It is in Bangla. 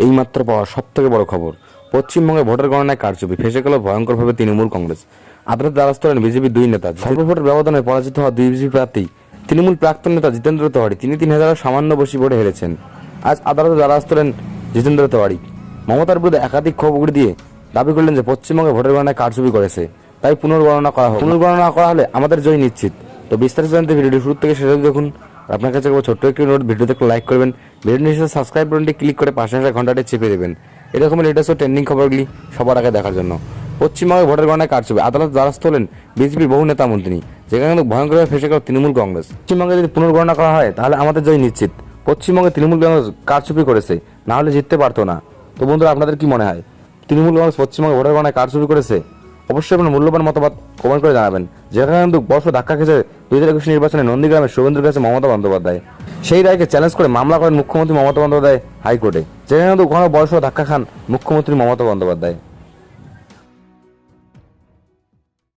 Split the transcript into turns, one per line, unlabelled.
এইমাত্র পাওয়া সবথেকে বড় খবর, পশ্চিমবঙ্গে ভোটের গণনায় কারচুপি, ফেঁসে গেল ভয়ঙ্করভাবে তৃণমূল কংগ্রেস। আদালতে দ্বারস্থ হলেন বিজেপির দুই নেতা। স্বল্প ভোটের ব্যবধানে পরাজিত হওয়া দুই বিজেপি প্রার্থী তৃণমূল প্রাক্তন নেতা জিতেন্দ্র তেওয়ারি, তিনি ৩,০০০ সামান্য বেশি ভোটে হেরেছেন। আজ আদালতে দ্বারস্থ হলেন জিতেন্দ্র তেওয়ারি। মমতার বিরুদ্ধে একাধিক ক্ষোভ উগড়ে দিয়ে দাবি করলেন যে পশ্চিমবঙ্গে ভোটের গণনায় কারচুপি করেছে, তাই পুনর্গণনা করা হোক। পুনর্গণনা করা হলে আমাদের জয় নিশ্চিত। তো বিস্তারিত জানতে ভিডিওটি শুরু থেকে শেষ অবধি দেখুন। আপনার কাছে ছোট্ট একটি নোট, ভিডিওতে একটু লাইক করবেন, ভিডিও নিচে সাবস্ক্রাইব বাটনটি ক্লিক করে পাশে আসা ঘন্টাটি চেপে দেবেন এরকম লেটেস্ট ও ট্রেন্ডিং খবরগুলি সবার আগে দেখার জন্য। পশ্চিমবঙ্গে ভোটের গণনায় কারচুপি, আদালত দ্বারস্থ হলেন বিজেপির বহু নেতা মন্ত্রী, যেখানে কিন্তু ভয়ঙ্করভাবে ফেঁসে গেল তৃণমূল কংগ্রেস। পশ্চিমবঙ্গে যদি পুনর্গণনা করা হয় তাহলে আমাদের জয় নিশ্চিত। পশ্চিমবঙ্গে তৃণমূল কংগ্রেস কারচুপি করেছে, না হলে জিততে পারতো না। তো বন্ধুরা, আপনাদের কি মনে হয়, তৃণমূল কংগ্রেস পশ্চিমবঙ্গে ভোটের গণনায় কারচুপি করেছে? অবশ্যই আপনার মূল্যবান মতামত কমেন্ট করে জানাবেন। যেখানে কিন্তু বর্ষ ধাক্কা খেয়েছে 2021 নির্বাচনে নন্দীগ্রামের শুভেন্দুর কাছে মমতা বন্দ্যোপাধ্যায়। সেই রায়কে চ্যালেঞ্জ করে মামলা করেন মুখ্যমন্ত্রী মমতা বন্দ্যোপাধ্যায় হাইকোর্টে, যেখানে কিন্তু কোনো বর্ষ ধাক্কা খান মুখ্যমন্ত্রী মমতা বন্দ্যোপাধ্যায়।